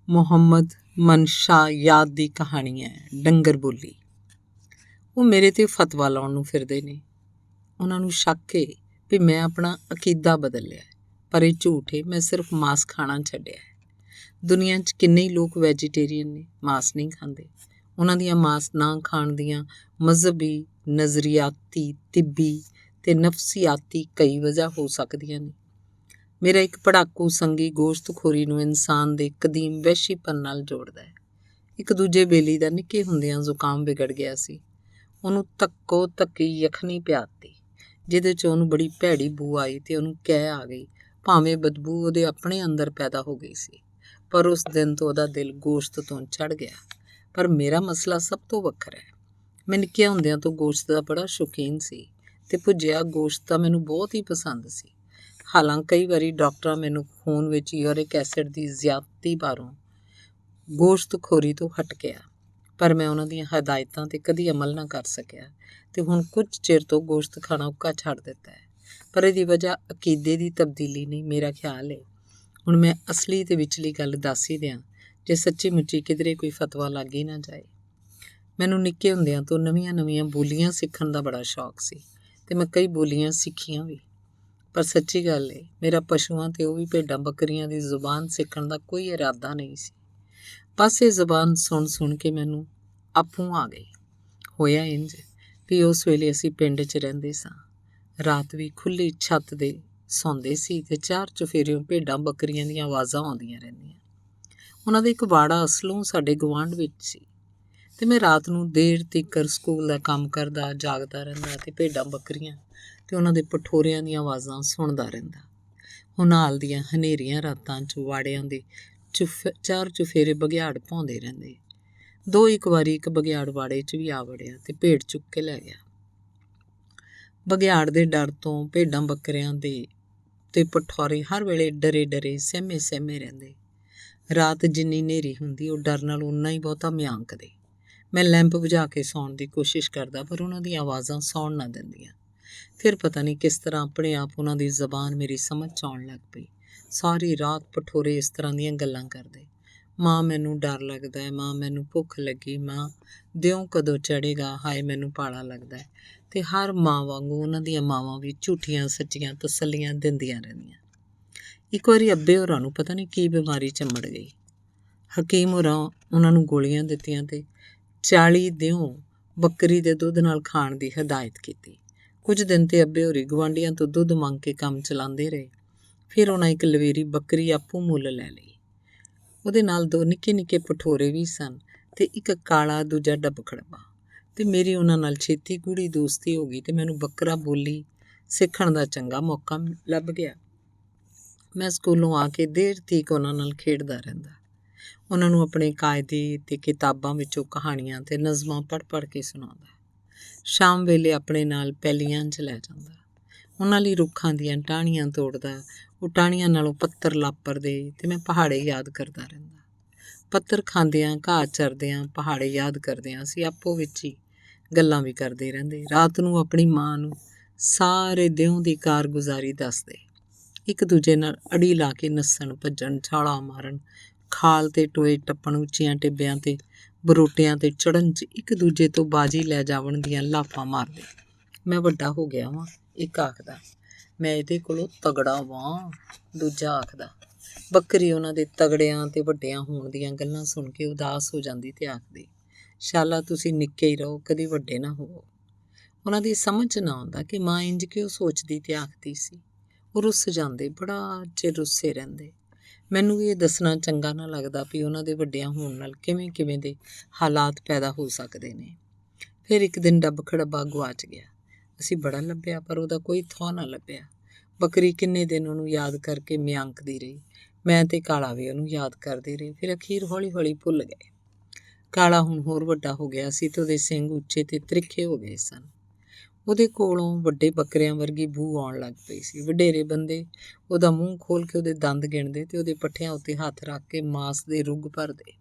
ਮੁਹੰਮਦ ਮਨਸ਼ਾ-ਯਾਦ ਦੀ ਕਹਾਣੀ ਹੈ। ਡੰਗਰ ਬੋਲੀ। ਉਹ ਮੇਰੇ 'ਤੇ ਫਤਵਾ ਲਾਉਣ ਨੂੰ ਫਿਰਦੇ ਨੇ। ਉਹਨਾਂ ਨੂੰ ਸ਼ੱਕ ਏ ਵੀ ਮੈਂ ਆਪਣਾ ਅਕੀਦਾ ਬਦਲ ਲਿਆ, ਪਰ ਇਹ ਝੂਠ ਏ। ਮੈਂ ਸਿਰਫ ਮਾਸ ਖਾਣਾ ਛੱਡਿਆ ਹੈ। ਦੁਨੀਆ 'ਚ ਕਿੰਨੇ ਹੀ ਲੋਕ ਵੈਜੀਟੇਰੀਅਨ ਨੇ, ਮਾਸ ਨਹੀਂ ਖਾਂਦੇ। ਉਹਨਾਂ ਦੀਆਂ ਮਾਸ ਨਾ ਖਾਣ ਦੀਆਂ ਮਜ਼ਹਬੀ, ਨਜ਼ਰੀਆਤੀ, ਤਿੱਬੀ ਅਤੇ ਨਫਸੀਆਤੀ ਕਈ ਵਜ੍ਹਾ ਹੋ ਸਕਦੀਆਂ ਨੇ। ਮੇਰਾ ਇੱਕ ਪੜਾਕੂ ਸੰਗੀ ਗੋਸ਼ਤਖੋਰੀ ਨੂੰ ਇਨਸਾਨ ਦੇ ਕਦੀਮ ਵਹਿਸ਼ੀਪਨ ਨਾਲ ਜੋੜਦਾ ਹੈ। ਇੱਕ ਦੂਜੇ ਬੇਲੀ ਦਾ ਨਿੱਕੇ ਹੁੰਦਿਆਂ ਜ਼ੁਕਾਮ ਵਿਗੜ ਗਿਆ ਸੀ। ਉਹਨੂੰ ਧੱਕੋ ਧੱਕੀ ਯਖਨੀ ਪਿਆਤੀ, ਜਿਹਦੇ 'ਚ ਉਹਨੂੰ ਬੜੀ ਭੈੜੀ ਬੂ ਆਈ ਅਤੇ ਉਹਨੂੰ ਕਹਿ ਆ ਗਈ, ਭਾਵੇਂ ਬਦਬੂ ਉਹਦੇ ਆਪਣੇ ਅੰਦਰ ਪੈਦਾ ਹੋ ਗਈ ਸੀ। ਪਰ ਉਸ ਦਿਨ ਤੋਂ ਉਹਦਾ ਦਿਲ ਗੋਸ਼ਤ ਤੋਂ ਚੜ੍ਹ ਗਿਆ। ਪਰ ਮੇਰਾ ਮਸਲਾ ਸਭ ਤੋਂ ਵੱਖਰਾ ਹੈ। ਮੈਂ ਨਿੱਕਿਆਂ ਹੁੰਦਿਆਂ ਤੋਂ ਗੋਸ਼ਤ ਦਾ ਬੜਾ ਸ਼ੌਕੀਨ ਸੀ ਅਤੇ ਭੁੱਜਿਆ ਗੋਸ਼ਤ ਤਾਂ ਮੈਨੂੰ ਬਹੁਤ ਹੀ ਪਸੰਦ ਸੀ। ਹਾਲਾਂਕਿ ਕਈ ਵਾਰੀ ਡਾਕਟਰਾਂ ਮੈਨੂੰ ਖੂਨ ਵਿੱਚ ਯੂਰਿਕ ਐਸਿਡ ਦੀ ਜ਼ਿਆਦਤੀ ਬਾਰੇ ਗੋਸ਼ਤਖੋਰੀ ਤੋਂ ਹਟ ਗਿਆ, ਪਰ ਮੈਂ ਉਹਨਾਂ ਦੀਆਂ ਹਦਾਇਤਾਂ 'ਤੇ ਕਦੀ ਅਮਲ ਨਾ ਕਰ ਸਕਿਆ ਅਤੇ ਹੁਣ ਕੁਝ ਚਿਰ ਤੋਂ ਗੋਸ਼ਤ ਖਾਣਾ ਉੱਕਾ ਛੱਡ ਦਿੱਤਾ ਹੈ। ਪਰ ਇਹਦੀ ਵਜ੍ਹਾ ਅਕੀਦੇ ਦੀ ਤਬਦੀਲੀ ਨਹੀਂ, ਮੇਰਾ ਖਿਆਲ ਹੈ। ਹੁਣ ਮੈਂ ਅਸਲੀ ਅਤੇ ਵਿਚਲੀ ਗੱਲ ਦੱਸ ਹੀ ਦਿਆਂ, ਜੇ ਸੱਚੀ ਮੁੱਚੀ ਕਿਧਰੇ ਕੋਈ ਫਤਵਾ ਲੱਗ ਹੀ ਨਾ ਜਾਏ। ਮੈਨੂੰ ਨਿੱਕੇ ਹੁੰਦਿਆਂ ਤੋਂ ਨਵੀਆਂ ਬੋਲੀਆਂ ਸਿੱਖਣ ਦਾ ਬੜਾ ਸ਼ੌਕ ਸੀ ਅਤੇ ਮੈਂ ਕਈ ਬੋਲੀਆਂ ਸਿੱਖੀਆਂ ਵੀ। ਪਰ ਸੱਚੀ ਗੱਲ ਏ, ਮੇਰਾ ਪਸ਼ੂਆਂ ਅਤੇ ਉਹ ਵੀ ਭੇਡਾਂ ਬੱਕਰੀਆਂ ਦੀ ਜ਼ੁਬਾਨ ਸਿੱਖਣ ਦਾ ਕੋਈ ਇਰਾਦਾ ਨਹੀਂ ਸੀ। ਬਸ ਇਹ ਜ਼ੁਬਾਨ ਸੁਣ ਕੇ ਮੈਨੂੰ ਆਪੂ ਆ ਗਈ। ਹੋਇਆ ਇੰਝ ਵੀ ਉਸ ਵੇਲੇ ਅਸੀਂ ਪਿੰਡ 'ਚ ਰਹਿੰਦੇ ਸਾਂ। ਰਾਤ ਵੀ ਖੁੱਲ੍ਹੀ ਛੱਤ ਦੇ ਸੌਂਦੇ ਸੀ ਅਤੇ ਚਾਰ ਚੁਫੇਰਿਓਂ ਭੇਡਾਂ ਬੱਕਰੀਆਂ ਦੀਆਂ ਆਵਾਜ਼ਾਂ ਆਉਂਦੀਆਂ ਰਹਿੰਦੀਆਂ। ਉਹਨਾਂ ਦਾ ਇੱਕ ਵਾੜਾ ਅਸਲੋਂ ਸਾਡੇ ਗੁਆਂਢ ਵਿੱਚ ਸੀ ਅਤੇ ਮੈਂ ਰਾਤ ਨੂੰ ਦੇਰ ਤੀਕਰ ਸਕੂਲ ਦਾ ਕੰਮ ਕਰਦਾ ਜਾਗਦਾ ਰਹਿੰਦਾ ਅਤੇ ਭੇਡਾਂ ਬੱਕਰੀਆਂ ਅਤੇ ਉਹਨਾਂ ਦੇ ਪਠੋਰਿਆਂ ਦੀਆਂ ਆਵਾਜ਼ਾਂ ਸੁਣਦਾ ਰਹਿੰਦਾ। ਹੁਣ ਹਾਲ ਦੀਆਂ ਹਨੇਰੀਆਂ ਰਾਤਾਂ 'ਚ ਵਾੜਿਆਂ ਦੇ ਚਾਰ ਚੁਫੇਰੇ ਬਘਿਆੜ ਭੌਂਦੇ ਰਹਿੰਦੇ। ਇੱਕ ਵਾਰੀ ਇੱਕ ਬਘਿਆੜ ਵਾੜੇ 'ਚ ਵੀ ਆ ਵੜਿਆ ਅਤੇ ਭੇਡ ਚੁੱਕ ਕੇ ਲੈ ਗਿਆ। ਬਘਿਆੜ ਦੇ ਡਰ ਤੋਂ ਭੇਡਾਂ ਬੱਕਰਿਆਂ ਦੇ ਅਤੇ ਪਠੌਰੇ ਹਰ ਵੇਲੇ ਡਰੇ ਸਹਿਮੇ ਰਹਿੰਦੇ। ਰਾਤ ਜਿੰਨੀ ਹਨੇਰੀ ਹੁੰਦੀ, ਉਹ ਡਰ ਨਾਲ ਓਨਾ ਹੀ ਬਹੁਤਾ ਮਿਆਂਕਦੇ। ਮੈਂ ਲੈਂਪ ਬੁਝਾ ਕੇ ਸੌਣ ਦੀ ਕੋਸ਼ਿਸ਼ ਕਰਦਾ, ਪਰ ਉਹਨਾਂ ਦੀਆਂ ਆਵਾਜ਼ਾਂ ਸੌਣ ਨਾ ਦਿੰਦੀਆਂ। ਫਿਰ ਪਤਾ ਨਹੀਂ ਕਿਸ ਤਰ੍ਹਾਂ ਆਪਣੇ ਆਪ ਉਹਨਾਂ ਦੀ ਜ਼ਬਾਨ ਮੇਰੀ ਸਮਝ 'ਚ ਆਉਣ ਲੱਗ ਪਈ। ਸਾਰੀ ਰਾਤ ਪਠੋਰੇ ਇਸ ਤਰ੍ਹਾਂ ਦੀਆਂ ਗੱਲਾਂ ਕਰਦੇ, ਮਾਂ ਮੈਨੂੰ ਡਰ ਲੱਗਦਾ ਹੈ, ਮਾਂ ਮੈਨੂੰ ਭੁੱਖ ਲੱਗੀ, ਮਾਂ ਦਿਓ ਕਦੋਂ ਚੜ੍ਹੇਗਾ, ਹਾਏ ਮੈਨੂੰ ਪਾਲਾ ਲੱਗਦਾ ਹੈ। ਅਤੇ ਹਰ ਮਾਂ ਵਾਂਗੂ ਉਹਨਾਂ ਦੀਆਂ ਮਾਵਾਂ ਵੀ ਝੂਠੀਆਂ ਸੱਚੀਆਂ ਤਸੱਲੀਆਂ ਦਿੰਦੀਆਂ ਰਹਿੰਦੀਆਂ। ਇੱਕ ਵਾਰੀ ਅੱਬੇ ਹੋਰਾਂ ਨੂੰ ਪਤਾ ਨਹੀਂ ਕੀ ਬਿਮਾਰੀ ਚੰਬੜ ਗਈ। ਹਕੀਮ ਹੋਰਾਂ ਉਹਨਾਂ ਨੂੰ ਗੋਲੀਆਂ ਦਿੱਤੀਆਂ ਅਤੇ 40 ਦਿਓ ਬੱਕਰੀ ਦੇ ਦੁੱਧ ਨਾਲ ਖਾਣ ਦੀ ਹਦਾਇਤ ਕੀਤੀ। ਕੁਝ ਦਿਨ ਤੇ ਅੱਬੇ ਹੋਰੀ ਗੁਆਂਢੀਆਂ ਤੋਂ ਦੁੱਧ ਮੰਗ ਕੇ ਕੰਮ ਚਲਾਉਂਦੇ ਰਹੇ। ਫਿਰ ਉਹਨਾਂ ਇੱਕ ਲਵੇਰੀ ਬੱਕਰੀ ਆਪੂ ਮੁੱਲ ਲੈ ਲਈ। ਉਹਦੇ ਨਾਲ 2 ਨਿੱਕੇ ਪਠੋਰੇ ਵੀ ਸਨ ਅਤੇ ਇੱਕ ਕਾਲਾ, ਦੂਜਾ ਡੱਬਖੜੱਬਾ। ਅਤੇ ਮੇਰੀ ਉਹਨਾਂ ਨਾਲ ਛੇਤੀ ਗੂੜੀ ਦੋਸਤੀ ਹੋ ਗਈ ਅਤੇ ਮੈਨੂੰ ਬੱਕਰਾ ਬੋਲੀ ਸਿੱਖਣ ਦਾ ਚੰਗਾ ਮੌਕਾ ਲੱਭ ਗਿਆ। ਮੈਂ ਸਕੂਲੋਂ ਆ ਕੇ ਦੇਰ ਤੀਕ ਉਹਨਾਂ ਨਾਲ ਖੇਡਦਾ ਰਹਿੰਦਾ। ਉਹਨਾਂ ਨੂੰ ਆਪਣੇ ਕਾਇਦੇ ਅਤੇ ਕਿਤਾਬਾਂ ਵਿੱਚੋਂ ਕਹਾਣੀਆਂ ਅਤੇ ਨਜ਼ਮਾਂ ਪੜ੍ਹ ਕੇ ਸੁਣਾਉਂਦਾ। ਸ਼ਾਮ ਵੇਲੇ ਆਪਣੇ ਨਾਲ ਪੈਲੀਆਂ 'ਚ ਲੈ ਜਾਂਦਾ। ਉਹਨਾਂ ਲਈ ਰੁੱਖਾਂ ਦੀਆਂ ਟਾਹਣੀਆਂ ਤੋੜਦਾ। ਉਹ ਟਾਹਣੀਆਂ ਨਾਲੋਂ ਪੱਤਰ ਲਾਪਰਦੇ ਅਤੇ ਮੈਂ ਪਹਾੜੇ ਯਾਦ ਕਰਦਾ ਰਹਿੰਦਾ। ਪੱਤਰ ਖਾਂਦਿਆਂ, ਘਾਹ ਚਰਦਿਆਂ, ਪਹਾੜੇ ਯਾਦ ਕਰਦਿਆਂ ਅਸੀਂ ਆਪੋ ਵਿੱਚ ਹੀ ਗੱਲਾਂ ਵੀ ਕਰਦੇ ਰਹਿੰਦੇ। ਰਾਤ ਨੂੰ ਆਪਣੀ ਮਾਂ ਨੂੰ ਸਾਰੇ ਦਿਓਂ ਦੀ ਕਾਰਗੁਜ਼ਾਰੀ ਦੱਸਦੇ। ਇੱਕ ਦੂਜੇ ਨਾਲ ਅੜੀ ਲਾ ਕੇ ਨੱਸਣ, ਭੱਜਣ, ਛਾਲਾਂ ਮਾਰਨ, ਖਾਲ 'ਤੇ ਟੋਏ ਟੱਪਣ, ਉੱਚੀਆਂ ਟਿੱਬਿਆਂ 'ਤੇ ਬਰੋਟਿਆਂ 'ਤੇ ਚੜ੍ਹਨ 'ਚ ਇੱਕ ਦੂਜੇ ਤੋਂ ਬਾਜੀ ਲੈ ਜਾਵਣ ਦੀਆਂ ਲਾਫਾਂ ਮਾਰਦੇ। ਮੈਂ ਵੱਡਾ ਹੋ ਗਿਆ ਵਾਂ, ਇੱਕ ਆਖਦਾ, ਮੈਂ ਇਹਦੇ ਕੋਲੋਂ ਤਗੜਾ ਵਾਂ, ਦੂਜਾ ਆਖਦਾ। ਬੱਕਰੀ ਉਹਨਾਂ ਦੇ ਤਗੜਿਆਂ ਅਤੇ ਵੱਡਿਆਂ ਹੋਣ ਦੀਆਂ ਗੱਲਾਂ ਸੁਣ ਕੇ ਉਦਾਸ ਹੋ ਜਾਂਦੀ ਅਤੇ ਆਖਦੀ, ਸ਼ਾਲਾ ਤੁਸੀਂ ਨਿੱਕੇ ਹੀ ਰਹੋ, ਕਦੀ ਵੱਡੇ ਨਾ ਹੋਵੋ। ਉਹਨਾਂ ਦੀ ਸਮਝ ਨਾ ਆਉਂਦਾ ਕਿ ਮਾਂ ਇੰਝ ਕਿਉਂ ਸੋਚਦੀ ਅਤੇ ਆਖਦੀ ਸੀ। ਉਹ ਰੁੱਸ ਜਾਂਦੇ, ਬੜਾ ਚਿਰ ਰੁੱਸੇ ਰਹਿੰਦੇ। ਮੈਨੂੰ ਵੀ ਇਹ ਦੱਸਣਾ ਚੰਗਾ ਨਾ ਲੱਗਦਾ ਵੀ ਉਹਨਾਂ ਦੇ ਵੱਡਿਆਂ ਹੋਣ ਨਾਲ ਕਿਵੇਂ ਦੇ ਹਾਲਾਤ ਪੈਦਾ ਹੋ ਸਕਦੇ ਨੇ। ਫਿਰ ਇੱਕ ਦਿਨ ਡੱਬਖੜੱਬਾ ਗੁਆਚ ਗਿਆ। ਅਸੀਂ ਬੜਾ ਲੱਭਿਆ, ਪਰ ਉਹਦਾ ਕੋਈ ਥਾਂ ਨਾ ਲੱਭਿਆ। ਬੱਕਰੀ ਕਿੰਨੇ ਦਿਨ ਉਹਨੂੰ ਯਾਦ ਕਰਕੇ ਮਿਆਂਕਦੀ ਰਹੀ। ਮੈਂ ਅਤੇ ਕਾਲਾ ਵੀ ਉਹਨੂੰ ਯਾਦ ਕਰਦੇ ਰਹੇ। ਫਿਰ ਅਖੀਰ ਹੌਲੀ ਭੁੱਲ ਗਏ। ਕਾਲਾ ਹੁਣ ਹੋਰ ਵੱਡਾ ਹੋ ਗਿਆ ਸੀ ਅਤੇ ਉਹਦੇ ਸਿੰਗ ਉੱਚੇ ਅਤੇ ਤਿੱਖੇ ਹੋ ਗਏ ਸਨ। ਉਹਦੇ ਕੋਲੋਂ ਵੱਡੇ ਬੱਕਰਿਆਂ ਵਰਗੀ ਬੂ ਆਉਣ ਲੱਗ ਪਈ ਸੀ। ਵਡੇਰੇ ਬੰਦੇ ਉਹਦਾ ਮੂੰਹ ਖੋਲ੍ਹ ਕੇ ਉਹਦੇ ਦੰਦ ਗਿਣਦੇ ਅਤੇ ਉਹਦੇ ਪੱਠਿਆਂ ਉੱਤੇ ਹੱਥ ਰੱਖ ਕੇ ਮਾਸ ਦੇ ਰੁੱਗ ਭਰਦੇ।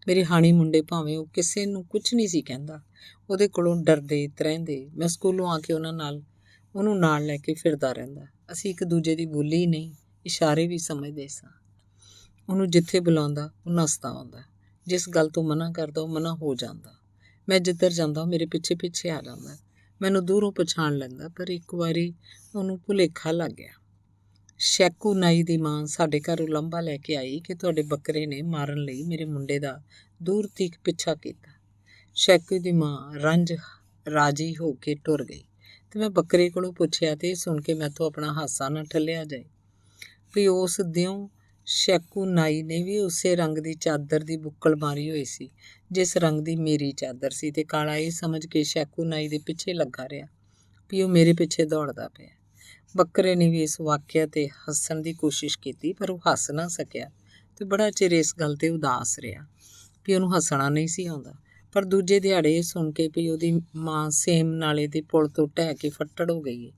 ਮੇਰੇ ਹਾਣੀ ਮੁੰਡੇ, ਭਾਵੇਂ ਉਹ ਕਿਸੇ ਨੂੰ ਕੁਝ ਨਹੀਂ ਸੀ ਕਹਿੰਦਾ, ਉਹਦੇ ਕੋਲੋਂ ਡਰਦੇ ਤ੍ਰਹਿੰਦੇ। ਮੈਂ ਸਕੂਲੋਂ ਆ ਕੇ ਉਹਨੂੰ ਨਾਲ ਲੈ ਕੇ ਫਿਰਦਾ ਰਹਿੰਦਾ। ਅਸੀਂ ਇੱਕ ਦੂਜੇ ਦੀ ਬੋਲੀ ਹੀ ਨਹੀਂ, ਇਸ਼ਾਰੇ ਵੀ ਸਮਝਦੇ ਸਾਂ। ਉਹਨੂੰ ਜਿੱਥੇ ਬੁਲਾਉਂਦਾ ਉਹ ਨੱਸਦਾ ਆਉਂਦਾ, ਜਿਸ ਗੱਲ ਤੋਂ ਮਨਾ ਕਰਦਾ ਉਹ ਮਨਾ ਹੋ ਜਾਂਦਾ। ਮੈਂ ਜਿੱਧਰ ਜਾਂਦਾ ਉਹ ਮੇਰੇ ਪਿੱਛੇ ਪਿੱਛੇ ਆ ਜਾਂਦਾ। ਮੈਨੂੰ ਦੂਰੋਂ ਪਛਾਣ ਲੈਂਦਾ, ਪਰ ਇੱਕ ਵਾਰੀ ਉਹਨੂੰ ਭੁਲੇਖਾ ਲੱਗ ਗਿਆ। ਸ਼ੈਕੂ ਨਾਈ ਦੀ ਮਾਂ ਸਾਡੇ ਘਰ ਉਲੰਭਾ ਲੈ ਕੇ ਆਈ ਕਿ ਤੁਹਾਡੇ ਬੱਕਰੇ ਨੇ ਮਾਰਨ ਲਈ ਮੇਰੇ ਮੁੰਡੇ ਦਾ ਦੂਰ ਤੀਕ ਪਿੱਛਾ ਕੀਤਾ। ਸ਼ੈਕੂ ਦੀ ਮਾਂ ਰਾਜੀ ਹੋ ਕੇ ਟੁਰ ਗਈ ਅਤੇ ਮੈਂ ਬੱਕਰੇ ਕੋਲੋਂ ਪੁੱਛਿਆ, ਅਤੇ ਇਹ ਸੁਣ ਕੇ ਮੈਥੋਂ ਆਪਣਾ ਹਾਸਾ ਨਾ ਠੱਲਿਆ ਜਾਏ ਵੀ ਉਸ ਦਿਓ ਸ਼ੈਕੂ ਨਾਈ ਨੇ ਵੀ ਉਸੇ ਰੰਗ ਦੀ ਚਾਦਰ ਦੀ ਬੁੱਕਲ ਮਾਰੀ ਹੋਈ ਸੀ ਜਿਸ ਰੰਗ ਦੀ ਮੇਰੀ ਚਾਦਰ ਸੀ, ਅਤੇ ਕਾਲਾ ਇਹ ਸਮਝ ਕੇ ਸ਼ੈਕੂ ਨਾਈ ਦੇ ਪਿੱਛੇ ਲੱਗਾ ਰਿਹਾ ਵੀ ਉਹ ਮੇਰੇ ਪਿੱਛੇ ਦੌੜਦਾ ਪਿਆ। ਬੱਕਰੇ ਨੇ ਵੀ ਇਸ ਵਾਕਿਆ 'ਤੇ ਹੱਸਣ ਦੀ ਕੋਸ਼ਿਸ਼ ਕੀਤੀ, ਪਰ ਉਹ ਹੱਸ ਨਾ ਸਕਿਆ ਅਤੇ ਬੜਾ ਚਿਰ ਇਸ ਗੱਲ 'ਤੇ ਉਦਾਸ ਰਿਹਾ ਵੀ ਉਹਨੂੰ ਹੱਸਣਾ ਨਹੀਂ ਸੀ ਆਉਂਦਾ। ਪਰ ਦੂਜੇ ਦਿਹਾੜੇ ਇਹ ਸੁਣ ਕੇ ਵੀ ਉਹਦੀ ਮਾਂ ਸੇਮ ਨਾਲੇ ਦੇ ਪੁਲ ਤੋਂ ਢਹਿ ਕੇ ਫੱਟੜ ਹੋ ਗਈ ਹੈ,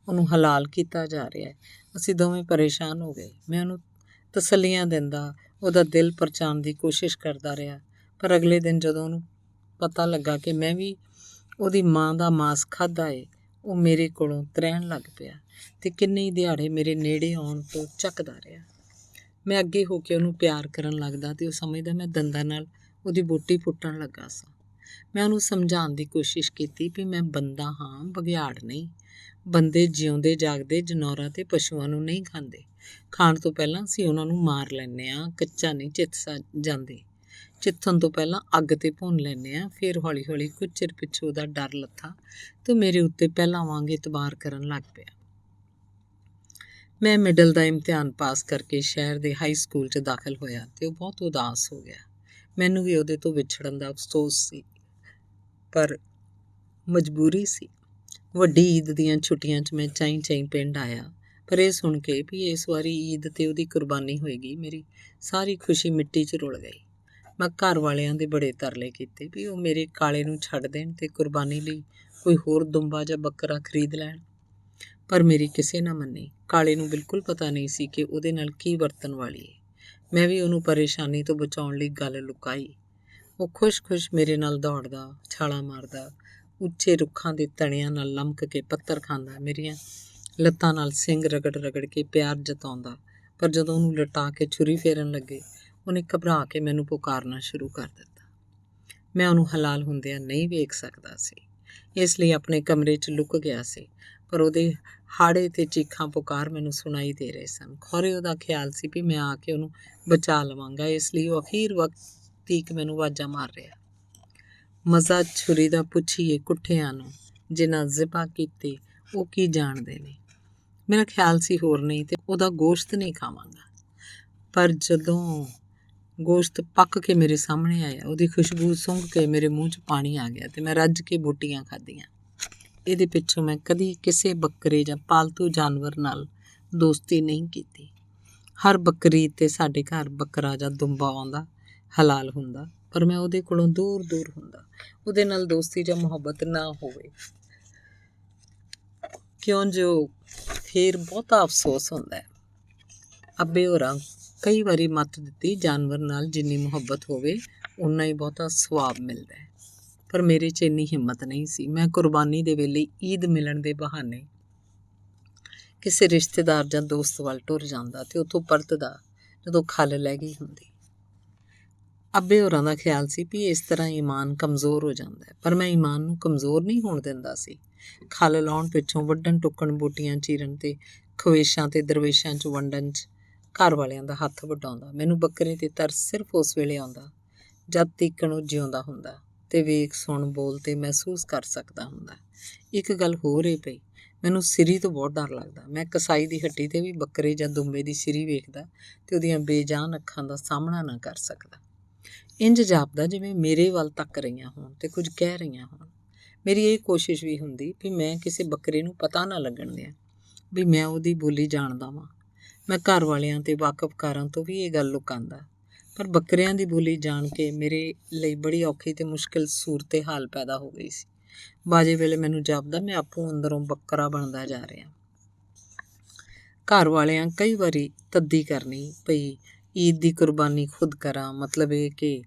ਉਹਨੂੰ ਹਲਾਲ ਕੀਤਾ ਜਾ ਰਿਹਾ ਹੈ, ਅਸੀਂ ਦੋਵੇਂ ਪਰੇਸ਼ਾਨ ਹੋ ਗਏ। ਮੈਂ ਉਹਨੂੰ ਤਸੱਲੀਆਂ ਦਿੰਦਾ, ਉਹਦਾ ਦਿਲ ਪਰਚਾਉਣ ਦੀ ਕੋਸ਼ਿਸ਼ ਕਰਦਾ ਰਿਹਾ, ਪਰ ਅਗਲੇ ਦਿਨ ਜਦੋਂ ਉਹਨੂੰ ਪਤਾ ਲੱਗਾ ਕਿ ਮੈਂ ਵੀ ਉਹਦੀ ਮਾਂ ਦਾ ਮਾਸ ਖਾਧਾ ਏ, ਉਹ ਮੇਰੇ ਕੋਲੋਂ ਤ੍ਰਹਿਣ ਲੱਗ ਪਿਆ ਅਤੇ ਕਿੰਨੇ ਹੀ ਦਿਹਾੜੇ ਮੇਰੇ ਨੇੜੇ ਆਉਣ ਤੋਂ ਝੱਕਦਾ ਰਿਹਾ। ਮੈਂ ਅੱਗੇ ਹੋ ਕੇ ਉਹਨੂੰ ਪਿਆਰ ਕਰਨ ਲੱਗਦਾ ਅਤੇ ਉਹ ਸਮਝਦਾ ਮੈਂ ਦੰਦਾਂ ਨਾਲ ਉਹਦੀ ਬੋਟੀ ਪੁੱਟਣ ਲੱਗਾ ਸਾਂ। ਮੈਂ ਉਹਨੂੰ ਸਮਝਾਉਣ ਦੀ ਕੋਸ਼ਿਸ਼ ਕੀਤੀ ਵੀ ਮੈਂ ਬੰਦਾ ਹਾਂ, ਬਘਿਆੜ ਨਹੀਂ। ਬੰਦੇ ਜਿਉਂਦੇ ਜਾਗਦੇ ਜਨੌਰਾਂ ਅਤੇ ਪਸ਼ੂਆਂ ਨੂੰ ਨਹੀਂ ਖਾਂਦੇ। ਖਾਣ ਤੋਂ ਪਹਿਲਾਂ ਅਸੀਂ ਉਹਨਾਂ ਨੂੰ ਮਾਰ ਲੈਂਦੇ ਹਾਂ, ਕੱਚਾ ਨਹੀਂ ਜਾਂਦੇ। ਚਿੱਥਣ ਤੋਂ ਪਹਿਲਾਂ ਅੱਗ 'ਤੇ ਭੁੰਨ ਲੈਂਦੇ ਹਾਂ। ਫਿਰ ਹੌਲੀ ਹੌਲੀ ਕੁਝ ਚਿਰ ਪਿੱਛੋਂ ਉਹਦਾ ਡਰ ਲੱਥਾ ਅਤੇ ਮੇਰੇ ਉੱਤੇ ਪਹਿਲਾਂ ਵਾਂਗ ਇਤਬਾਰ ਕਰਨ ਲੱਗ ਪਿਆ। ਮੈਂ ਮਿਡਲ ਦਾ ਇਮਤਿਹਾਨ ਪਾਸ ਕਰਕੇ ਸ਼ਹਿਰ ਦੇ ਹਾਈ ਸਕੂਲ 'ਚ ਦਾਖਲ ਹੋਇਆ ਅਤੇ ਉਹ ਬਹੁਤ ਉਦਾਸ ਹੋ ਗਿਆ। ਮੈਨੂੰ ਵੀ ਉਹਦੇ ਤੋਂ ਵਿਛੜਨ ਦਾ ਅਫਸੋਸ ਸੀ, ਪਰ ਮਜਬੂਰੀ ਸੀ। ਵੱਡੀ ਈਦ ਦੀਆਂ ਛੁੱਟੀਆਂ 'ਚ ਮੈਂ ਚਾਈਂ ਪਿੰਡ ਆਇਆ, ਪਰ ਇਹ ਸੁਣ ਕੇ ਵੀ ਇਸ ਵਾਰੀ ਈਦ 'ਤੇ ਉਹਦੀ ਕੁਰਬਾਨੀ ਹੋਏਗੀ, ਮੇਰੀ ਸਾਰੀ ਖੁਸ਼ੀ ਮਿੱਟੀ 'ਚ ਰੁਲ ਗਈ। ਮੈਂ ਘਰ ਵਾਲਿਆਂ ਦੇ ਬੜੇ ਤਰਲੇ ਕੀਤੇ ਵੀ ਉਹ ਮੇਰੇ ਕਾਲੇ ਨੂੰ ਛੱਡ ਦੇਣ ਅਤੇ ਕੁਰਬਾਨੀ ਲਈ ਕੋਈ ਹੋਰ ਦੁੰਬਾ ਜਾਂ ਬੱਕਰਾ ਖਰੀਦ ਲੈਣ, ਪਰ ਮੇਰੀ ਕਿਸੇ ਨਾ ਮੰਨੀ। ਕਾਲੇ ਨੂੰ ਬਿਲਕੁਲ ਪਤਾ ਨਹੀਂ ਸੀ ਕਿ ਉਹਦੇ ਨਾਲ ਕੀ ਵਰਤਣ ਵਾਲੀ ਹੈ। ਮੈਂ ਵੀ ਉਹਨੂੰ ਪਰੇਸ਼ਾਨੀ ਤੋਂ ਬਚਾਉਣ ਲਈ ਗੱਲ ਲੁਕਾਈ। ਉਹ ਖੁਸ਼ ਮੇਰੇ ਨਾਲ ਦੌੜਦਾ, ਛਾਲਾਂ ਮਾਰਦਾ, ਉੱਚੇ ਰੁੱਖਾਂ ਦੇ ਤਣਿਆਂ ਨਾਲ ਲਮਕ ਕੇ ਪੱਤਰ ਖਾਂਦਾ, ਮੇਰੀਆਂ ਲੱਤਾਂ ਨਾਲ ਸਿੰਗ ਰਗੜ ਕੇ ਪਿਆਰ ਜਤਾਉਂਦਾ। ਪਰ ਜਦੋਂ ਉਹਨੂੰ ਲਟਾ ਕੇ ਛੁਰੀ ਫੇਰਨ ਲੱਗੇ, ਉਹਨੇ ਘਬਰਾ ਕੇ ਮੈਨੂੰ ਪੁਕਾਰਨਾ ਸ਼ੁਰੂ ਕਰ ਦਿੱਤਾ। ਮੈਂ ਉਹਨੂੰ ਹਲਾਲ ਹੁੰਦਿਆਂ ਨਹੀਂ ਵੇਖ ਸਕਦਾ ਸੀ, ਇਸ ਲਈ ਆਪਣੇ ਕਮਰੇ 'ਚ ਲੁਕ ਗਿਆ ਸੀ, ਪਰ ਉਹਦੇ ਹਾੜੇ ਤੇ ਚੀਖਾਂ ਪੁਕਾਰ ਮੈਨੂੰ ਸੁਣਾਈ ਦੇ ਰਹੇ ਸਨ। ਖੌਰੇ ਉਹਦਾ ਖਿਆਲ ਸੀ ਵੀ ਮੈਂ ਆ ਕੇ ਉਹਨੂੰ ਬਚਾ ਲਵਾਂਗਾ, ਇਸ ਲਈ ਉਹ ਅਖੀਰ ਵਕਤ ਤੀਕ ਮੈਨੂੰ ਆਵਾਜ਼ਾਂ ਮਾਰ ਰਿਹਾ। ਮਜ਼ਾ ਛੁਰੀ ਦਾ ਪੁੱਛੀਏ ਕੁੱਠਿਆਂ ਨੂੰ, ਜਿਨ੍ਹਾਂ ਜ਼ਿਬਾ ਕੀਤੇ ਉਹ ਕੀ ਜਾਣਦੇ ਨੇ। ਮੇਰਾ ਖਿਆਲ ਸੀ ਹੋਰ ਨਹੀਂ ਤੇ ਉਹਦਾ ਗੋਸ਼ਤ ਨਹੀਂ ਖਾਵਾਂਗਾ, ਪਰ ਜਦੋਂ ਗੋਸ਼ਤ ਪੱਕ ਕੇ ਮੇਰੇ ਸਾਹਮਣੇ ਆਇਆ, ਉਹਦੀ ਖੁਸ਼ਬੂ ਸੁੰਘ ਕੇ ਮੇਰੇ ਮੂੰਹ 'ਚ ਪਾਣੀ ਆ ਗਿਆ ਅਤੇ ਮੈਂ ਰੱਜ ਕੇ ਬੋਟੀਆਂ ਖਾਧੀਆਂ। ਇਹਦੇ ਪਿੱਛੋਂ ਮੈਂ ਕਦੀ ਕਿਸੇ ਬੱਕਰੇ ਜਾਂ ਪਾਲਤੂ ਜਾਨਵਰ ਨਾਲ ਦੋਸਤੀ ਨਹੀਂ ਕੀਤੀ। ਹਰ ਬਕਰੀਦ 'ਤੇ ਸਾਡੇ ਘਰ ਬੱਕਰਾ ਜਾਂ ਦੁੰਬਾ ਆਉਂਦਾ, ਹਲਾਲ ਹੁੰਦਾ, ਪਰ ਮੈਂ ਉਹਦੇ ਕੋਲੋਂ ਦੂਰ ਹੁੰਦਾ। ਉਹਦੇ ਨਾਲ ਦੋਸਤੀ ਜਾਂ ਮੁਹੱਬਤ ਨਾ ਹੋਵੇ, ਕਿਉਂ ਜੋ ਫਿਰ ਬਹੁਤਾ ਅਫਸੋਸ ਹੁੰਦਾ ਹੈ। ਅੱਬੇ ਹੋਰਾਂ ਕਈ ਵਾਰੀ ਮੱਤ ਦਿੱਤੀ, ਜਾਨਵਰ ਨਾਲ ਜਿੰਨੀ ਮੁਹੱਬਤ ਹੋਵੇ ਓਨਾ ਹੀ ਬਹੁਤਾ ਸਵਾਬ ਮਿਲਦਾ ਹੈ, ਪਰ ਮੇਰੇ 'ਚ ਇੰਨੀ ਹਿੰਮਤ ਨਹੀਂ ਸੀ। ਮੈਂ ਕੁਰਬਾਨੀ ਦੇ ਵੇਲੇ ਈਦ ਮਿਲਣ ਦੇ ਬਹਾਨੇ ਕਿਸੇ ਰਿਸ਼ਤੇਦਾਰ ਜਾਂ ਦੋਸਤ ਵੱਲ ਟੁਰ ਜਾਂਦਾ ਅਤੇ ਉੱਥੋਂ ਪਰਤਦਾ ਜਦੋਂ ਖੱਲ ਲੈ ਗਈ ਹੁੰਦੀ। ਅੱਬੇ ਹੋਰਾਂ ਦਾ ਖਿਆਲ ਸੀ ਵੀ ਇਸ ਤਰ੍ਹਾਂ ਈਮਾਨ ਕਮਜ਼ੋਰ ਹੋ ਜਾਂਦਾ ਹੈ, ਪਰ ਮੈਂ ਈਮਾਨ ਨੂੰ ਕਮਜ਼ੋਰ ਨਹੀਂ ਹੋਣ ਦਿੰਦਾ ਸੀ। ਖੱਲ ਲਾਉਣ ਪਿੱਛੋਂ ਵੱਢਣ ਟੁੱਕਣ, ਬੂਟੀਆਂ ਚੀਰਨ ਅਤੇ ਖਵੇਸ਼ਾਂ ਅਤੇ ਦਰਵੇਸ਼ਾਂ 'ਚ ਵੰਡਣ 'ਚ ਘਰ ਵਾਲਿਆਂ ਦਾ ਹੱਥ ਵਡਾਉਂਦਾ। ਮੈਨੂੰ ਬੱਕਰੇ 'ਤੇ ਤਰਸ ਸਿਰਫ ਉਸ ਵੇਲੇ ਆਉਂਦਾ ਜਦ ਤੀਕਣ ਉਹ ਜਿਉਂਦਾ ਹੁੰਦਾ ਅਤੇ ਵੇਖ, ਸੁਣ, ਬੋਲ ਅਤੇ ਮਹਿਸੂਸ ਕਰ ਸਕਦਾ ਹੁੰਦਾ। ਇੱਕ ਗੱਲ ਹੋਰ ਇਹ ਪਈ, ਮੈਨੂੰ ਸਿਰੀ ਤੋਂ ਬਹੁਤ ਡਰ ਲੱਗਦਾ। ਮੈਂ ਕਸਾਈ ਦੀ ਹੱਟੀ 'ਤੇ ਵੀ ਬੱਕਰੇ ਜਾਂ ਦੁੰਬੇ ਦੀ ਸਿਰੀ ਵੇਖਦਾ ਅਤੇ ਉਹਦੀਆਂ ਬੇਜਾਨ ਅੱਖਾਂ ਦਾ ਸਾਹਮਣਾ ਨਾ ਕਰ ਸਕਦਾ। ਇੰਝ ਜਾਪਦਾ ਜਿਵੇਂ ਮੇਰੇ ਵੱਲ ਤੱਕ ਰਹੀਆਂ ਹੋਣ ਅਤੇ ਕੁਝ ਕਹਿ ਰਹੀਆਂ ਹੋਣ। ਮੇਰੀ ਇਹ ਕੋਸ਼ਿਸ਼ ਵੀ ਹੁੰਦੀ ਵੀ ਮੈਂ ਕਿਸੇ ਬੱਕਰੇ ਨੂੰ ਪਤਾ ਨਾ ਲੱਗਣ ਦਿਆਂ ਵੀ ਮੈਂ ਉਹਦੀ ਬੋਲੀ ਜਾਣਦਾ ਵਾਂ। ਮੈਂ ਘਰ ਵਾਲਿਆਂ ਅਤੇ ਵਾਕਫਕਾਰਾਂ ਤੋਂ ਵੀ ਇਹ ਗੱਲ ਲੁਕਾਉਂਦਾ, ਪਰ ਬੱਕਰਿਆਂ ਦੀ ਬੋਲੀ ਜਾਣ ਕੇ ਮੇਰੇ ਲਈ ਬੜੀ ਔਖੀ ਅਤੇ ਮੁਸ਼ਕਿਲ ਸੂਰਤ ਹਾਲ ਪੈਦਾ ਹੋ ਗਈ ਸੀ। ਬਾਜੇ ਵੇਲੇ ਮੈਨੂੰ ਜਾਪਦਾ ਮੈਂ ਆਪੋ ਅੰਦਰੋਂ ਬੱਕਰਾ ਬਣਦਾ ਜਾ ਰਿਹਾ। ਘਰ ਵਾਲਿਆਂ ਕਈ ਵਾਰੀ ਤੱਦੀ ਕਰਨੀ ਪਈ ਈਦ ਦੀ ਕੁਰਬਾਨੀ ਖੁਦ ਕਰਾਂ, ਮਤਲਬ ਇਹ ਕਿ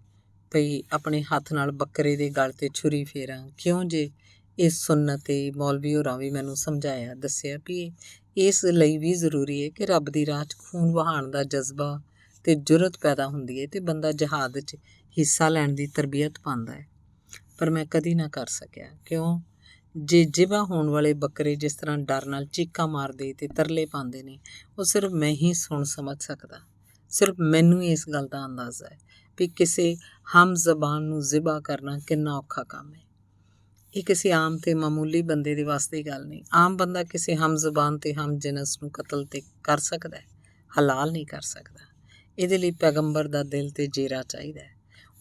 ਭਈ ਆਪਣੇ ਹੱਥ ਨਾਲ ਬੱਕਰੇ ਦੇ ਗਲ 'ਤੇ ਛੁਰੀ ਫੇਰਾਂ। ਕਿਉਂ ਜੇ ਇਹ ਸੁੰਨਤ ਏ। ਮੌਲਵੀ ਹੋਰਾਂ ਵੀ ਮੈਨੂੰ ਸਮਝਾਇਆ, ਦੱਸਿਆ ਵੀ ਇਸ ਲਈ ਵੀ ਜ਼ਰੂਰੀ ਹੈ ਕਿ ਰੱਬ ਦੀ ਰਾਹ 'ਚ ਖੂਨ ਵਹਾਉਣ ਦਾ ਜਜ਼ਬਾ ਤੇ ਜੁਰਤ ਪੈਦਾ ਹੁੰਦੀ ਹੈ ਤੇ ਬੰਦਾ ਜਹਾਦ 'ਚ ਹਿੱਸਾ ਲੈਣ ਦੀ ਤਰਬੀਅਤ ਪਾਉਂਦਾ ਹੈ। ਪਰ ਮੈਂ ਕਦੀ ਨਾ ਕਰ ਸਕਿਆ। ਕਿਉਂ? ਜੇ ਜ਼ਿਬਾ ਹੋਣ ਵਾਲੇ ਬੱਕਰੇ ਜਿਸ ਤਰ੍ਹਾਂ ਡਰ ਨਾਲ ਚੀਕਾਂ ਮਾਰਦੇ ਤੇ ਤਰਲੇ ਪਾਉਂਦੇ ਨੇ, ਉਹ ਸਿਰਫ ਮੈਂ ਹੀ ਸੁਣ ਸਮਝ ਸਕਦਾ। ਸਿਰਫ ਮੈਨੂੰ ਹੀ ਇਸ ਗੱਲ ਦਾ ਅੰਦਾਜ਼ਾ ਹੈ ਵੀ ਕਿਸੇ ਹਮ ਜ਼ਬਾਨ ਨੂੰ ਜ਼ਿਬਾ ਕਰਨਾ ਕਿੰਨਾ ਔਖਾ ਕੰਮ ਹੈ। ਇਹ ਕਿਸੇ ਆਮ ਤੇ ਮਾਮੂਲੀ ਬੰਦੇ ਦੇ ਵਾਸਤੇ ਦੀ ਗੱਲ ਨਹੀਂ। ਆਮ ਬੰਦਾ ਕਿਸੇ ਹਮ ਜ਼ਬਾਨ ਤੇ ਹਮ ਜਿਨਸ ਨੂੰ ਕਤਲ ਤੇ ਕਰ ਸਕਦਾ ਹੈ, ਹਲਾਲ ਨਹੀਂ ਕਰ ਸਕਦਾ। ਇਹਦੇ ਲਈ ਪੈਗੰਬਰ ਦਾ ਦਿਲ ਤੇ ਜੇਰਾ ਚਾਹੀਦਾ ਹੈ।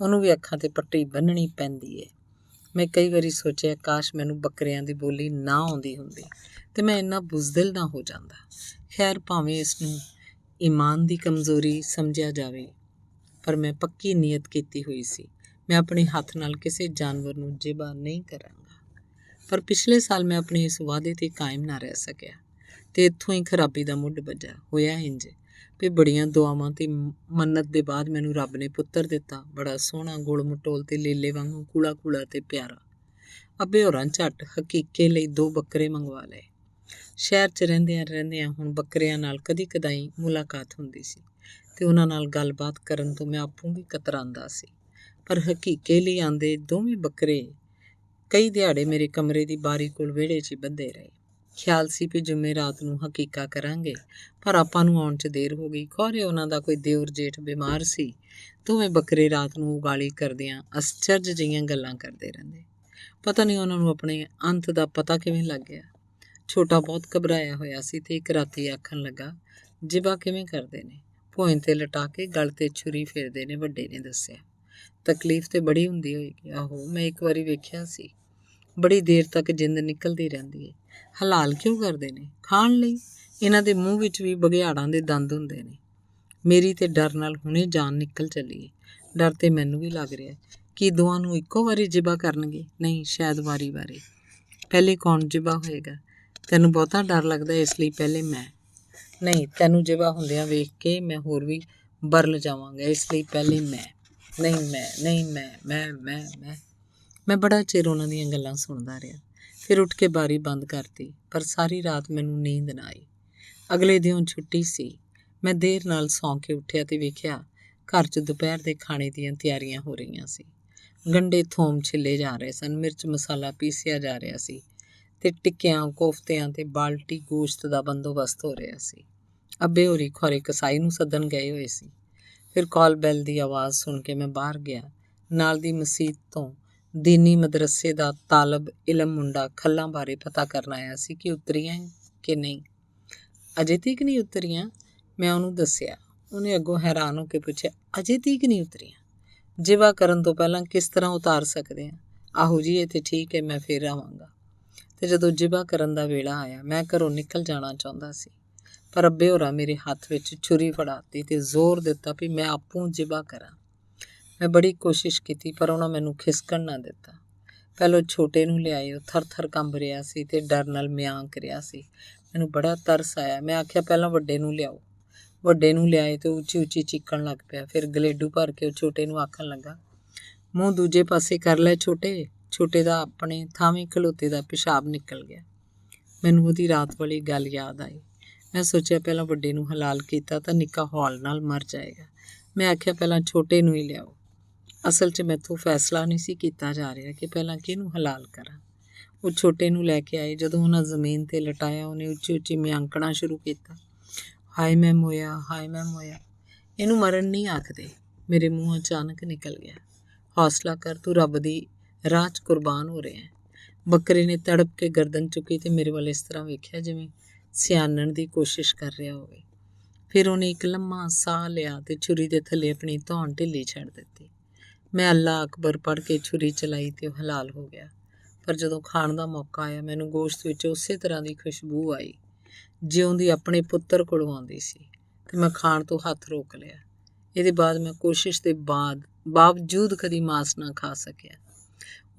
ਉਹਨੂੰ ਵੀ ਅੱਖਾਂ ਤੇ ਪੱਟੀ ਬੰਨ੍ਹਣੀ ਪੈਂਦੀ ਹੈ। ਮੈਂ ਕਈ ਵਾਰੀ ਸੋਚਿਆ ਕਾਸ਼ ਮੈਨੂੰ ਬੱਕਰਿਆਂ ਦੀ ਬੋਲੀ ਨਾ ਆਉਂਦੀ ਹੁੰਦੀ ਤੇ ਮੈਂ ਇੰਨਾ ਬੁਜ਼ਦਿਲ ਨਾ ਹੋ ਜਾਂਦਾ। ਖੈਰ, ਭਾਵੇਂ ਇਸ ਨੂੰ ਈਮਾਨ ਦੀ ਕਮਜ਼ੋਰੀ ਸਮਝਿਆ ਜਾਵੇ, ਪਰ ਮੈਂ ਪੱਕੀ ਨੀਅਤ ਕੀਤੀ ਹੋਈ ਸੀ, ਮੈਂ ਆਪਣੇ ਹੱਥ ਨਾਲ ਕਿਸੇ ਜਾਨਵਰ ਨੂੰ ਜ਼ਿਬਾ ਨਹੀਂ ਕਰਾਂਗਾ। ਪਰ ਪਿਛਲੇ ਸਾਲ ਮੈਂ ਆਪਣੇ ਇਸ ਵਾਅਦੇ 'ਤੇ ਕਾਇਮ ਨਾ ਰਹਿ ਸਕਿਆ ਤੇ ਇੱਥੋਂ ਹੀ ਖਰਾਬੀ ਦਾ ਮੁੱਢ ਵੱਜਾ। ਹੋਇਆ ਇੰਝ ਵੀ ਬੜੀਆਂ ਦੁਆਵਾਂ ਤੇ ਮੰਨਤ ਦੇ ਬਾਅਦ ਮੈਨੂੰ ਰੱਬ ਨੇ ਪੁੱਤਰ ਦਿੱਤਾ, ਬੜਾ ਸੋਹਣਾ, ਗੋਲ ਮਟੋਲ ਤੇ ਲੀਲੇ ਵਾਂਗੂ ਕੂਲਾ ਕੂਲਾ ਤੇ ਪਿਆਰਾ। ਅੱਬੇ ਹੋਰਾਂ ਝੱਟ ਹਕੀਕੇ ਲਈ 2 ਬੱਕਰੇ ਮੰਗਵਾ ਲਏ। ਸ਼ਹਿਰ 'ਚ ਰਹਿੰਦਿਆਂ ਹੁਣ ਬੱਕਰਿਆਂ ਨਾਲ ਕਦੀ ਕਦਾਈ ਮੁਲਾਕਾਤ ਹੁੰਦੀ ਸੀ ਤੇ ਉਹਨਾਂ ਨਾਲ ਗੱਲਬਾਤ ਕਰਨ ਤੋਂ ਮੈਂ ਆਪੂ ਵੀ ਕਤਰਾਉਂਦਾ ਸੀ। ਪਰ ਹਕੀਕੇ ਲਈ ਆਂਦੇ ਦੋਵੇਂ ਬੱਕਰੇ ਕਈ ਦਿਹਾੜੇ ਮੇਰੇ ਕਮਰੇ ਦੀ ਬਾਰੀ ਕੋਲ ਵਿਹੜੇ 'ਚ ਬੱਧੇ ਰਹੇ। ਖਿਆਲ ਸੀ ਵੀ ਜੁਮੇਰਾਤ ਨੂੰ ਹਕੀਕਾ ਕਰਾਂਗੇ, ਪਰ ਆਪਾਂ ਨੂੰ ਆਉਣ 'ਚ ਦੇਰ ਹੋ ਗਈ। ਖੌਰੇ ਉਹਨਾਂ ਦਾ ਕੋਈ ਦਿਓਰ ਜੇਠ ਬਿਮਾਰ ਸੀ। ਦੋਵੇਂ ਬੱਕਰੇ ਰਾਤ ਨੂੰ ਉਗਾਲੀ ਕਰਦਿਆਂ ਅਸਚਰਜ ਜਿਹੀਆਂ ਗੱਲਾਂ ਕਰਦੇ ਰਹਿੰਦੇ। ਪਤਾ ਨਹੀਂ ਉਹਨਾਂ ਨੂੰ ਆਪਣੇ ਅੰਤ ਦਾ ਪਤਾ ਕਿਵੇਂ ਲੱਗ ਗਿਆ। ਛੋਟਾ ਬਹੁਤ ਘਬਰਾਇਆ ਹੋਇਆ ਸੀ ਤੇ ਇੱਕ ਰਾਤੀ ਆਖਣ ਲੱਗਾ, ਜ਼ਿਬਾ ਕਿਵੇਂ ਕਰਦੇ ਨੇ? ਭੋਇੰ 'ਤੇ ਲਟਾ ਕੇ ਗਲ 'ਤੇ ਛੁਰੀ ਫੇਰਦੇ ਨੇ, ਵੱਡੇ ਨੇ ਦੱਸਿਆ। ਤਕਲੀਫ ਤੇ ਬੜੀ ਹੁੰਦੀ ਹੋਏਗੀ। ਆਹੋ, ਮੈਂ ਇੱਕ ਵਾਰੀ ਵੇਖਿਆ ਸੀ। ਬੜੀ ਦੇਰ ਤੱਕ ਜਿੰਦ ਨਿਕਲਦੀ ਰਹਿੰਦੀ ਹੈ। ਹਲਾਲ ਕਿਉਂ ਕਰਦੇ ਨੇ? ਖਾਣ ਲਈ। ਇਹਨਾਂ ਦੇ ਮੂੰਹ ਵਿੱਚ ਵੀ ਬਘਿਆੜਾਂ ਦੇ ਦੰਦ ਹੁੰਦੇ ਨੇ। ਮੇਰੀ ਤੇ ਡਰ ਨਾਲ ਹੁਣੇ ਜਾਨ ਨਿਕਲ ਚੱਲੀ ਹੈ। ਡਰ ਤੇ ਮੈਨੂੰ ਵੀ ਲੱਗ ਰਿਹਾ ਕਿ ਦੋਵਾਂ ਨੂੰ ਇੱਕੋ ਵਾਰੀ ਜ਼ਿਬਾ ਕਰਨਗੇ। ਨਹੀਂ, ਸ਼ਾਇਦ ਵਾਰੀ-ਵਾਰੀ। ਪਹਿਲੇ ਕੌਣ ਜ਼ਿਬਾ ਹੋਏਗਾ? ਤੈਨੂੰ ਬਹੁਤਾ ਡਰ ਲੱਗਦਾ, ਇਸ ਲਈ ਪਹਿਲੇ ਮੈਂ। ਨਹੀਂ, ਤੈਨੂੰ ਜ਼ਿਬਾ ਹੁੰਦਿਆਂ ਵੇਖ ਕੇ ਮੈਂ ਹੋਰ ਵੀ ਬਰਲ ਜਾਵਾਂਗਾ, ਇਸ ਲਈ ਪਹਿਲੇ ਮੈਂ। ਨਹੀਂ ਮੈਂ ਮੈਂ ਬੜਾ ਚਿਰ ਉਹਨਾਂ ਦੀਆਂ ਗੱਲਾਂ ਸੁਣਦਾ ਰਿਹਾ। ਫਿਰ ਉੱਠ ਕੇ ਬਾਰੀ ਬੰਦ ਕਰਤੀ, ਪਰ ਸਾਰੀ ਰਾਤ ਮੈਨੂੰ ਨੀਂਦ ਨਾ ਆਈ। ਅਗਲੇ ਦਿਨ ਛੁੱਟੀ ਸੀ। ਮੈਂ ਦੇਰ ਨਾਲ ਸੌਂ ਕੇ ਉੱਠਿਆ ਤੇ ਵੇਖਿਆ ਘਰ 'ਚ ਦੁਪਹਿਰ ਦੇ ਖਾਣੇ ਦੀਆਂ ਤਿਆਰੀਆਂ ਹੋ ਰਹੀਆਂ ਸੀ। ਗੰਢੇ ਥੋਮ ਛਿੱਲੇ ਜਾ ਰਹੇ ਸਨ, ਮਿਰਚ ਮਸਾਲਾ ਪੀਸਿਆ ਜਾ ਰਿਹਾ ਸੀ ਤੇ ਟਿੱਕਿਆਂ, ਕੋਫਤਿਆਂ ਤੇ ਬਾਲਟੀ ਗੋਸ਼ਤ ਦਾ ਬੰਦੋਬਸਤ ਹੋ ਰਿਹਾ ਸੀ। ਅੱਬੇ ਹੋਰੀ ਖੌਰੇ ਕਸਾਈ ਨੂੰ ਸੱਦਣ ਗਏ ਹੋਏ ਸੀ। ਫਿਰ ਕਾਲ ਬੈਲ ਦੀ ਆਵਾਜ਼ ਸੁਣ ਕੇ ਮੈਂ ਬਾਹਰ ਗਿਆ। ਨਾਲ ਦੀ ਮਸੀਤ ਤੋਂ ਦੀਨੀ ਮਦਰਸੇ ਦਾ ਤਾਲਬ ਇਲਮ ਮੁੰਡਾ ਖੱਲਾਂ ਬਾਰੇ ਪਤਾ ਕਰਨ ਆਇਆ ਸੀ ਕਿ ਉਤਰੀਆਂ ਕਿ ਨਹੀਂ। ਅਜੇ ਤੀਕ ਨਹੀਂ ਉਤਰੀਆਂ, ਮੈਂ ਉਹਨੂੰ ਦੱਸਿਆ। ਉਹਨੇ ਅੱਗੋਂ ਹੈਰਾਨ ਹੋ ਕੇ ਪੁੱਛਿਆ, ਅਜੇ ਤੀਕ ਨਹੀਂ ਉਤਰੀਆਂ? ਜ਼ਿਬਾ ਕਰਨ ਤੋਂ ਪਹਿਲਾਂ ਕਿਸ ਤਰ੍ਹਾਂ ਉਤਾਰ ਸਕਦੇ ਹਾਂ? ਆਹੋ ਜੀ, ਇਹ ਤੇ ਠੀਕ ਹੈ, ਮੈਂ ਫਿਰ ਆਵਾਂਗਾ। ਤੇ ਜਦੋਂ ਜ਼ਿਬਾ ਕਰਨ ਦਾ ਵੇਲਾ ਆਇਆ, ਮੈਂ ਘਰੋਂ ਨਿਕਲ ਜਾਣਾ ਚਾਹੁੰਦਾ ਸੀ, ਪਰ ਅੱਬੇ ਹੋਰਾਂ ਮੇਰੇ ਹੱਥ ਵਿੱਚ ਛੁਰੀ ਫੜਾਤੀ ਤੇ ਜ਼ੋਰ ਦਿੱਤਾ ਵੀ ਮੈਂ ਆਪੂ ਜ਼ਿਬਾ ਕਰਾਂ। ਮੈਂ ਬੜੀ ਕੋਸ਼ਿਸ਼ ਕੀਤੀ, ਪਰ ਉਹਨਾਂ ਮੈਨੂੰ ਖਿਸਕਣ ਨਾ ਦਿੱਤਾ। ਪਹਿਲੋਂ ਛੋਟੇ ਨੂੰ ਲਿਆਏ, ਉਹ ਥਰ-ਥਰ ਕੰਬ ਰਿਹਾ ਸੀ ਤੇ ਡਰ ਨਾਲ ਮਿਆਂਕ ਰਿਹਾ ਸੀ। ਮੈਨੂੰ ਬੜਾ ਤਰਸ ਆਇਆ। ਮੈਂ ਆਖਿਆ, ਪਹਿਲਾਂ ਵੱਡੇ ਨੂੰ ਲਿਆਓ। ਵੱਡੇ ਨੂੰ ਲਿਆਏ ਤੇ ਉੱਚੀ-ਉੱਚੀ ਚੀਕਣ ਲੱਗ ਪਿਆ। ਫਿਰ ਗਲੇਡੂ ਭਰ ਕੇ ਉਹ ਛੋਟੇ ਨੂੰ ਆਖਣ ਲੱਗਾ, ਮੂੰਹ ਦੂਜੇ ਪਾਸੇ ਕਰ ਲੈ ਛੋਟੇ। ਛੋਟੇ ਦਾ ਆਪਣੇ ਥਾਵੇਂ ਖਲੋਤੇ ਦਾ ਪਿਸ਼ਾਬ ਨਿਕਲ ਗਿਆ। ਮੈਨੂੰ ਉਹਦੀ ਰਾਤ ਵਾਲੀ ਗੱਲ ਯਾਦ ਆਈ। ਮੈਂ ਸੋਚਿਆ, ਪਹਿਲਾਂ ਵੱਡੇ ਨੂੰ ਹਲਾਲ ਕੀਤਾ ਤਾਂ ਨਿੱਕਾ ਹੌਲ ਨਾਲ ਮਰ ਜਾਏਗਾ। ਮੈਂ ਆਖਿਆ, ਪਹਿਲਾਂ ਛੋਟੇ ਨੂੰ ਹੀ ਲਿਆਓ। ਅਸਲ 'ਚ ਮੈਥੋਂ ਫੈਸਲਾ ਨਹੀਂ ਸੀ ਕੀਤਾ ਜਾ ਰਿਹਾ ਕਿ ਪਹਿਲਾਂ ਕਿਹਨੂੰ ਹਲਾਲ ਕਰਾਂ। ਉਹ ਛੋਟੇ ਨੂੰ ਲੈ ਕੇ ਆਏ। ਜਦੋਂ ਉਹਨਾਂ ਜ਼ਮੀਨ 'ਤੇ ਲਟਾਇਆ, ਉਹਨੇ ਉੱਚੀ-ਉੱਚੀ ਮਿਆਂਕਣਾ ਸ਼ੁਰੂ ਕੀਤਾ, ਹਾਏ ਮੈਂ ਮੋਇਆ, ਹਾਏ ਮੈਂ ਮੋਇਆ। ਇਹਨੂੰ ਮਰਨ ਨਹੀਂ ਆਖਦੇ। ਮੇਰੇ ਮੂੰਹੋਂ ਅਚਾਨਕ ਨਿਕਲ ਗਿਆ, ਹੌਸਲਾ ਕਰ, ਤੂੰ ਰੱਬ ਦੀ ਰਾਹ 'ਚ ਕੁਰਬਾਨ ਹੋ ਰਿਹਾ ਹੈ। ਬੱਕਰੇ ਨੇ ਤੜਪ ਕੇ ਗਰਦਨ ਚੁੱਕੀ ਤੇ ਮੇਰੇ ਵੱਲ ਇਸ ਤਰ੍ਹਾਂ ਵੇਖਿਆ ਜਿਵੇਂ ਸਿਆਣਨ ਦੀ ਕੋਸ਼ਿਸ਼ ਕਰ ਰਿਹਾ ਹੋਵੇ। ਫਿਰ ਉਹਨੇ ਇੱਕ ਲੰਮਾ ਸਾਹ ਲਿਆ ਤੇ ਛੁਰੀ ਦੇ ਥੱਲੇ ਆਪਣੀ ਧੌਣ ਢਿੱਲੀ ਛੱਡ ਦਿੱਤੀ। ਮੈਂ ਅੱਲਾ ਅਕਬਰ ਪੜ੍ਹ ਕੇ ਛੁਰੀ ਚਲਾਈ ਤੇ ਉਹ ਹਲਾਲ ਹੋ ਗਿਆ। ਪਰ ਜਦੋਂ ਖਾਣ ਦਾ ਮੌਕਾ ਆਇਆ, ਮੈਨੂੰ ਗੋਸ਼ਤ ਵਿੱਚ ਉਸੇ ਤਰ੍ਹਾਂ ਦੀ ਖੁਸ਼ਬੂ ਆਈ ਜਿਉਂ ਦੀ ਆਪਣੇ ਪੁੱਤਰ ਕੋਲੋਂ ਆਉਂਦੀ ਸੀ ਤੇ ਮੈਂ ਖਾਣ ਤੋਂ ਹੱਥ ਰੋਕ ਲਿਆ। ਇਹਦੇ ਬਾਅਦ ਮੈਂ ਕੋਸ਼ਿਸ਼ ਦੇ ਬਾਵਜੂਦ ਕਦੀ ਮਾਸ ਨਾ ਖਾ ਸਕਿਆ।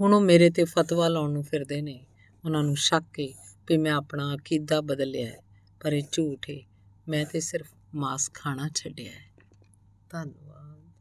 ਹੁਣ ਉਹ ਮੇਰੇ 'ਤੇ ਫਤਵਾ ਲਾਉਣ ਨੂੰ ਫਿਰਦੇ ਨੇ। ਉਹਨਾਂ ਨੂੰ ਸ਼ੱਕ ਹੈ ਵੀ ਮੈਂ ਆਪਣਾ ਅਕੀਦਾ ਬਦਲਿਆ ਹੈ, ਪਰ ਇਹ ਝੂਠ ਹੈ। ਮੈਂ ਤੇ ਸਿਰਫ ਮਾਸ ਖਾਣਾ ਛੱਡਿਆ ਹੈ। ਧੰਨਵਾਦ।